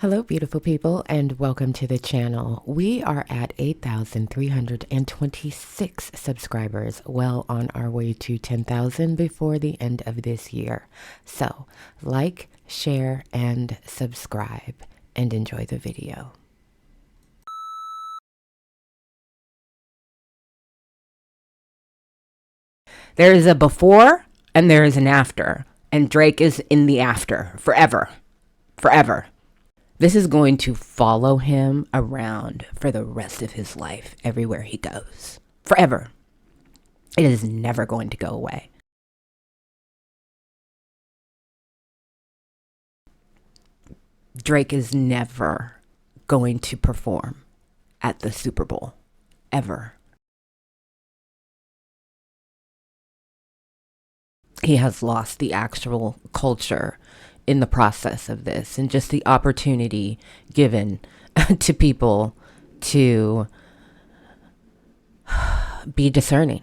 Hello, beautiful people, and welcome to the channel. We are at 8,326 subscribers, well on our way to 10,000 before the end of this year. So, like, share, and subscribe, and enjoy the video. There is a before and there is an after, and Drake is in the after forever. Forever. This is going to follow him around for the rest of his life, everywhere he goes. Forever. It is never going to go away. Drake is never going to perform at the Super Bowl. Ever. He has lost the actual culture in the process of this, and just the opportunity given to people to be discerning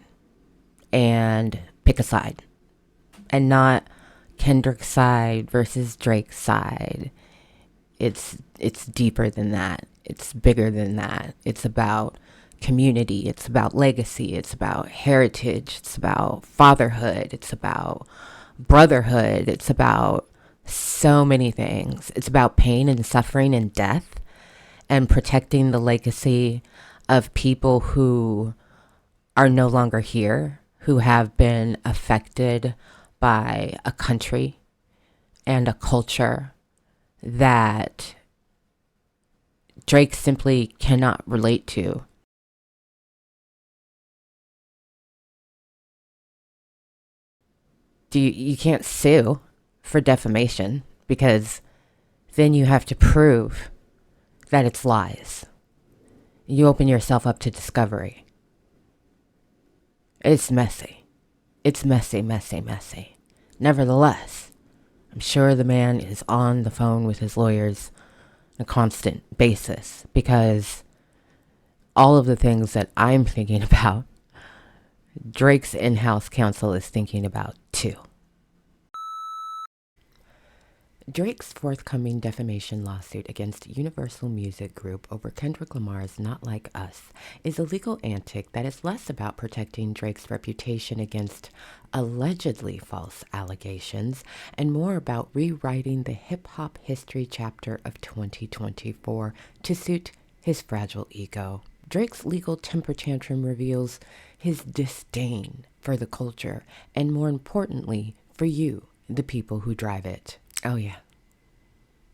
and pick a side, and not Kendrick's side versus Drake's side. It's deeper than that. It's bigger than that. It's about community. It's about legacy. It's about heritage. It's about fatherhood. It's about brotherhood. It's about so many things. It's about pain and suffering and death, and protecting the legacy of people who are no longer here, who have been affected by a country and a culture that Drake simply cannot relate to. You can't sue for defamation, because then you have to prove that it's lies. You open yourself up to discovery. It's messy. It's messy, messy, messy. Nevertheless, I'm sure the man is on the phone with his lawyers on a constant basis, because all of the things that I'm thinking about, Drake's in-house counsel is thinking about too. Drake's forthcoming defamation lawsuit against Universal Music Group over Kendrick Lamar's Not Like Us is a legal antic that is less about protecting Drake's reputation against allegedly false allegations and more about rewriting the hip-hop history chapter of 2024 to suit his fragile ego. Drake's legal temper tantrum reveals his disdain for the culture and, more importantly, for you, the people who drive it. Oh yeah,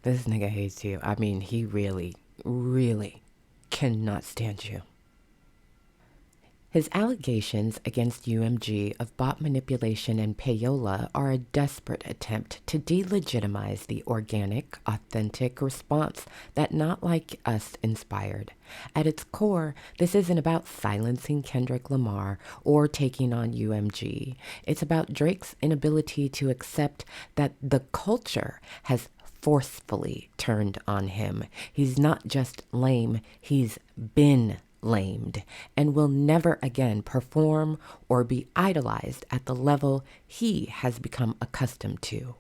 this nigga hates you. I mean, he really, really cannot stand you. His allegations against UMG of bot manipulation and payola are a desperate attempt to delegitimize the organic, authentic response that Not Like Us inspired. At its core, this isn't about silencing Kendrick Lamar or taking on UMG. It's about Drake's inability to accept that the culture has forcefully turned on him. He's not just lame, he's been lamed, and will never again perform or be idolized at the level he has become accustomed to.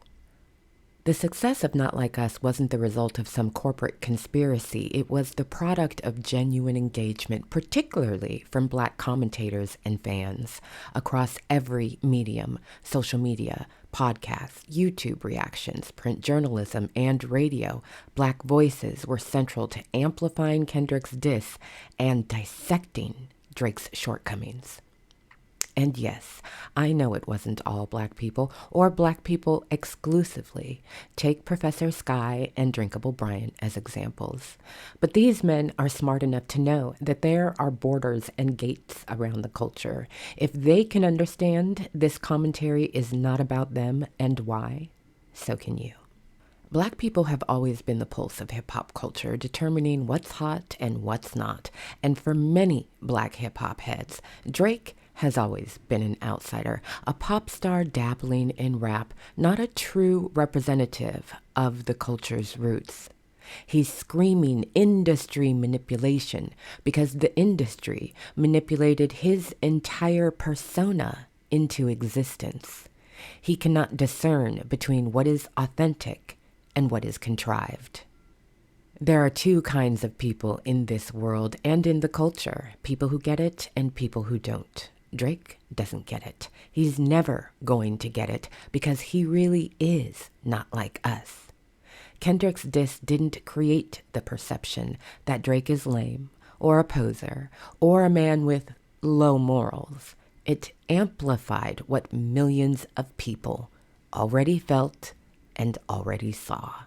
The success of Not Like Us wasn't the result of some corporate conspiracy. It was the product of genuine engagement, particularly from Black commentators and fans across every medium: social media, podcasts, YouTube reactions, print journalism, and radio. Black voices were central to amplifying Kendrick's diss and dissecting Drake's shortcomings. And yes, I know it wasn't all Black people, or Black people exclusively. Take Professor Sky and Drinkable Brian as examples. But these men are smart enough to know that there are borders and gates around the culture. If they can understand this commentary is not about them and why, so can you. Black people have always been the pulse of hip-hop culture, determining what's hot and what's not. And for many Black hip-hop heads, Drake has always been an outsider, a pop star dabbling in rap, not a true representative of the culture's roots. He's screaming industry manipulation because the industry manipulated his entire persona into existence. He cannot discern between what is authentic and what is contrived. There are two kinds of people in this world and in the culture, people who get it and people who don't. Drake doesn't get it. He's never going to get it because he really is not like us. Kendrick's diss didn't create the perception that Drake is lame or a poser or a man with low morals. It amplified what millions of people already felt and already saw.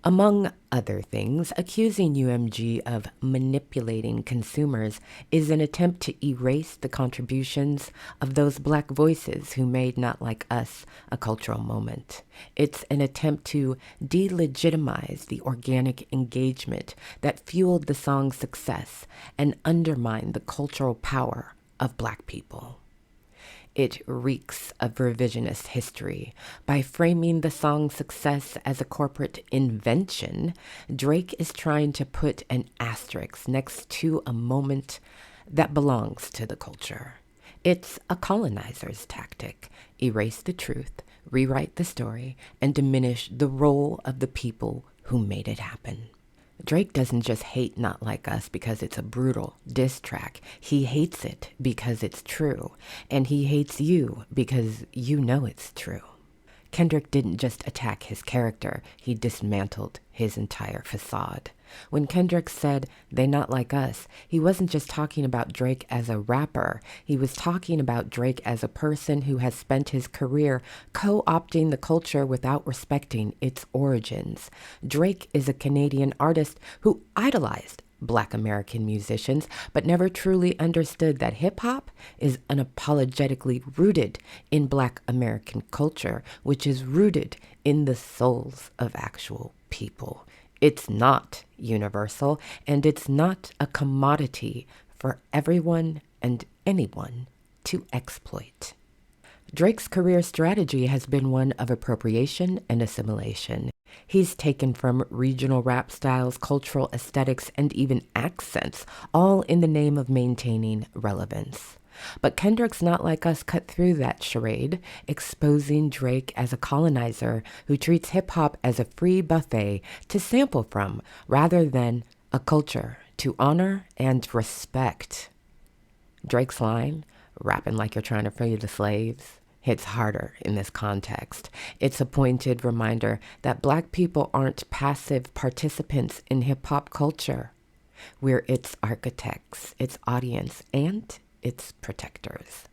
Among other things, accusing UMG of manipulating consumers is an attempt to erase the contributions of those Black voices who made Not Like Us a cultural moment. It's an attempt to delegitimize the organic engagement that fueled the song's success and undermine the cultural power of Black people. It reeks of revisionist history. By framing the song's success as a corporate invention, Drake is trying to put an asterisk next to a moment that belongs to the culture. It's a colonizer's tactic. Erase the truth, rewrite the story, and diminish the role of the people who made it happen. Drake doesn't just hate Not Like Us because it's a brutal diss track. He hates it because it's true. And he hates you because you know it's true. Kendrick didn't just attack his character, he dismantled his entire facade. When Kendrick said, "They not like us," he wasn't just talking about Drake as a rapper. He was talking about Drake as a person who has spent his career co-opting the culture without respecting its origins. Drake is a Canadian artist who idolized Black American musicians, but never truly understood that hip-hop is unapologetically rooted in Black American culture, which is rooted in the souls of actual people. It's not universal, and it's not a commodity for everyone and anyone to exploit. Drake's career strategy has been one of appropriation and assimilation. He's taken from regional rap styles, cultural aesthetics, and even accents, all in the name of maintaining relevance. But Kendrick's Not Like Us cut through that charade, exposing Drake as a colonizer who treats hip-hop as a free buffet to sample from, rather than a culture to honor and respect. Drake's line, "Rapping like you're trying to free the slaves," hits harder in this context. It's a pointed reminder that Black people aren't passive participants in hip-hop culture. We're its architects, its audience, and its protectors.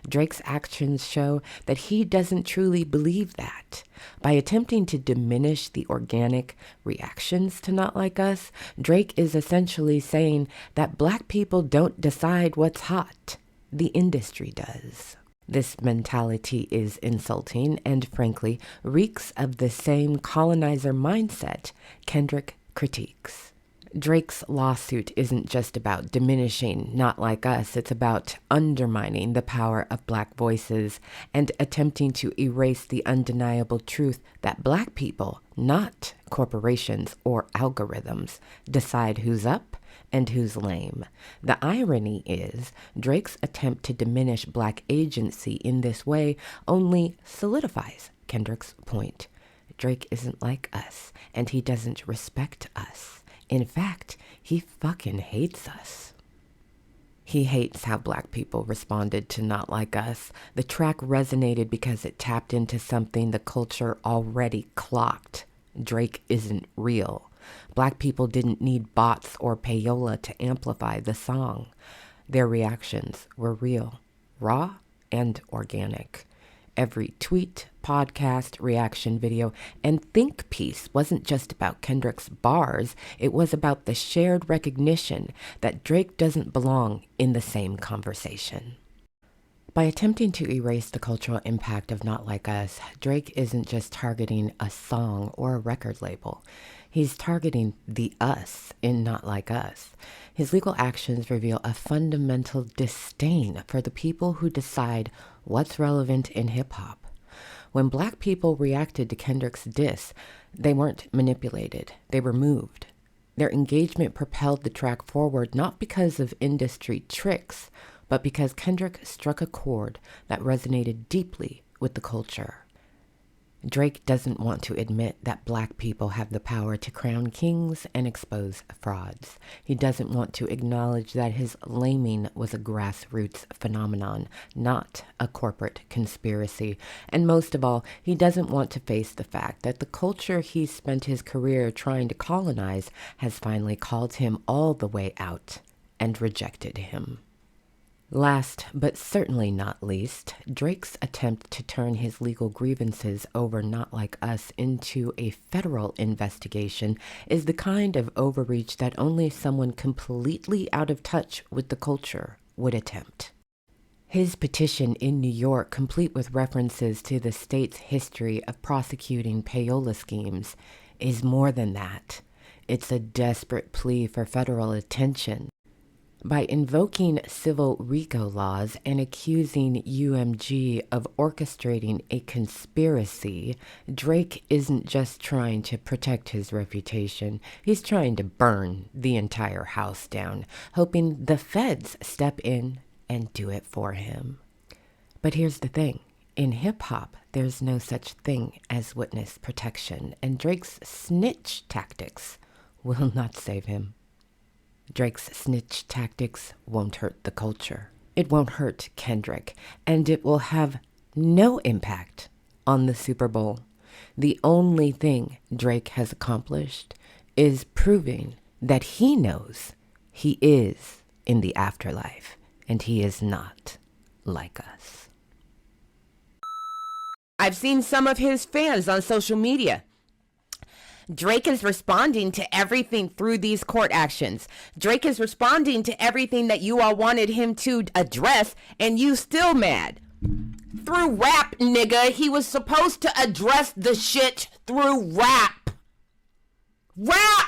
Drake's actions show that he doesn't truly believe that. By attempting to diminish the organic reactions to Not Like Us, Drake is essentially saying that Black people don't decide what's hot. The industry does. This mentality is insulting and, frankly, reeks of the same colonizer mindset Kendrick critiques. Drake's lawsuit isn't just about diminishing Not Like Us, it's about undermining the power of Black voices and attempting to erase the undeniable truth that Black people, not corporations or algorithms, decide who's up and who's lame. The irony is, Drake's attempt to diminish Black agency in this way only solidifies Kendrick's point. Drake isn't like us, and he doesn't respect us. In fact, he fucking hates us. He hates how Black people responded to Not Like Us. The track resonated because it tapped into something the culture already clocked. Drake isn't real. Black people didn't need bots or payola to amplify the song. Their reactions were real, raw, and organic. Every tweet, podcast, reaction video, and think piece wasn't just about Kendrick's bars. It was about the shared recognition that Drake doesn't belong in the same conversation. By attempting to erase the cultural impact of Not Like Us, Drake isn't just targeting a song or a record label. He's targeting the us in Not Like Us. His legal actions reveal a fundamental disdain for the people who decide what's relevant in hip-hop. When Black people reacted to Kendrick's diss, they weren't manipulated, they were moved. Their engagement propelled the track forward not because of industry tricks, but because Kendrick struck a chord that resonated deeply with the culture. Drake doesn't want to admit that black people have the power to crown kings and expose frauds. He doesn't want to acknowledge that his laming was a grassroots phenomenon, not a corporate conspiracy. And most of all, he doesn't want to face the fact that the culture he spent his career trying to colonize has finally called him all the way out and rejected him. Last, but certainly not least, Drake's attempt to turn his legal grievances over Not Like Us into a federal investigation is the kind of overreach that only someone completely out of touch with the culture would attempt. His petition in New York, complete with references to the state's history of prosecuting payola schemes, is more than that. It's a desperate plea for federal attention. By invoking civil RICO laws and accusing UMG of orchestrating a conspiracy, Drake isn't just trying to protect his reputation, he's trying to burn the entire house down, hoping the feds step in and do it for him. But here's the thing. In hip-hop, there's no such thing as witness protection, and Drake's snitch tactics will not save him. Drake's snitch tactics won't hurt the culture. It won't hurt Kendrick, and it will have no impact on the Super Bowl. The only thing Drake has accomplished is proving that he knows he is in the afterlife, and he is not like us. I've seen some of his fans on social media. Drake is responding to everything through these court actions. Drake is responding to everything that you all wanted him to address, and you still mad. Through rap, nigga. He was supposed to address the shit through rap. Rap!